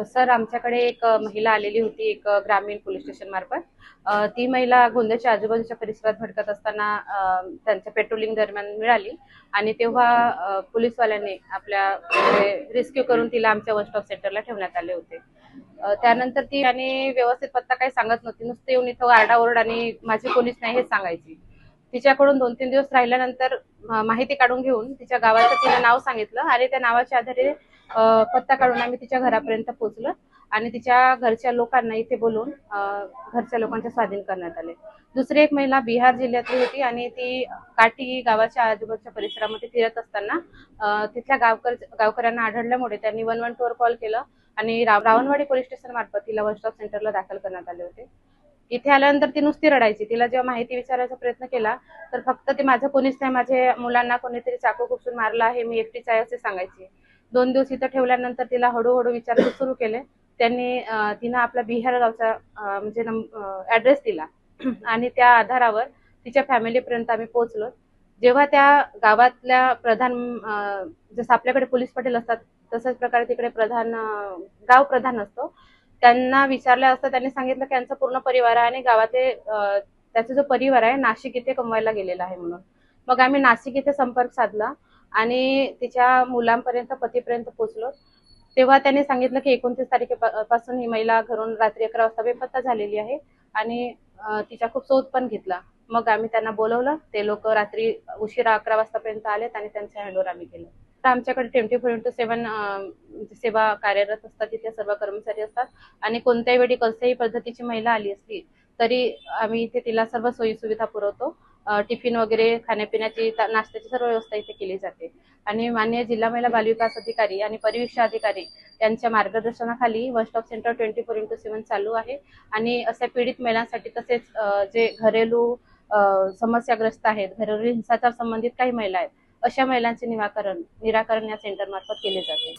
Sir, आमच्याकडे एक महिला आलेली होती एक ग्रामीण पोलीस स्टेशन मार्फत. ती महिला गोंदियाच्या आजूबाजूच्या परिसरात भटकत असताना त्यांच्या पेट्रोलिंग दरम्यान मिळाली आणि तेव्हा पोलीसवाल्यांनी आपल्या रेस्क्यू करून तिला आमच्या वन स्टॉप सेंटरला ठेवण्यात आले होते. त्यानंतर ती आणि व्यवस्थित पत्ता काही सांगत नव्हती, नुसते येऊन इथं आरडाओरड आणि माझे कोणीच नाही हेच सांगायची. तिच्याकडून 2-3 दिवस राहिल्यानंतर माहिती काढून घेऊन तिच्या गावाचं तिने नाव सांगितलं आणि त्या नावाच्या आधारे पत्ता काढून आम्ही तिच्या घरापर्यंत पोहोचलो आणि तिच्या घरच्या लोकांना इथे बोलून घरच्या लोकांच्या स्वाधीन करण्यात आले. दुसरी एक महिला बिहार जिल्ह्यातली होती आणि ती काठी गावाच्या आजूबाजूच्या परिसरामध्ये फिरत असताना तिथल्या गावकऱ्यांना आढळल्यामुळे त्यांनी 112 वर कॉल केलं आणि रावणवाडी पोलीस स्टेशन मार्फत तिला वन स्टॉप सेंटरला दाखल करण्यात आले होते. इथे आल्यानंतर ती नुसती रडायची. तिला जेव्हा माहिती विचारायचा प्रयत्न केला तर फक्त ते माझं कोणीच नाही, माझ्या मुलांना कोणीतरी चाकू खुपसून मारला आहे, मी एकटीच आहे असे सांगायची. 2 दिवस इथं ठेवल्यानंतर तिला हळूहळू विचारपूस सुरू केले. त्यांनी तिनं आपला बिहार गावचा म्हणजे ऍड्रेस दिला आणि त्या आधारावर तिच्या फॅमिलीपर्यंत आम्ही पोहोचलो. जेव्हा त्या गावातल्या प्रधान जसं आपल्याकडे पोलीस पाटील असतात तशाच प्रकारे तिकडे गाव प्रधान असतो, त्यांना विचारलं असता त्यांनी सांगितलं की यांचा पूर्ण परिवार आहे आणि गावातले त्याचा जो परिवार आहे नाशिक इथे कमवायला गेलेला आहे म्हणून. मग आम्ही नाशिक इथे संपर्क साधला आणि तिच्या मुलांपर्यंत पतीपर्यंत पोहोचलो. तेव्हा त्यांनी सांगितलं की 29 तारखेपासून ही महिला घरून रात्री 11 वाजता बेपत्ता झालेली आहे आणि तिचा खूप शोध पण घेतला. मग आम्ही त्यांना बोलवलं. ते लोक रात्री उशिरा 11 वाजतापर्यंत आलेत आणि त्यांच्या हँडवर आम्ही केलं. तर आमच्याकडे 24x7 सेवा कार्यरत असतात. तिथे सर्व कर्मचारी असतात आणि कोणत्याही वेळी कोणत्याही पद्धतीची महिला आली असली तरी आम्ही इथे तिला सर्व सोयी सुविधा पुरवतो. टिफिन वगैरे, खाण्यापिण्याची, नाश्त्याची सर्व व्यवस्था इथे केली जाते आणि माननीय जिल्हा महिला बालविकास अधिकारी आणि परिवीक्षा अधिकारी यांच्या मार्गदर्शनाखाली वन स्टॉप सेंटर 24x7 चालू आहे आणि अशा पीडित महिलांसाठी तसेच जे घरेलू समस्याग्रस्त आहेत, घरेलू हिंसाचार संबंधित काही महिला आहेत, अशा महिलांचे निराकरण या सेंटर मार्फत केले जाते.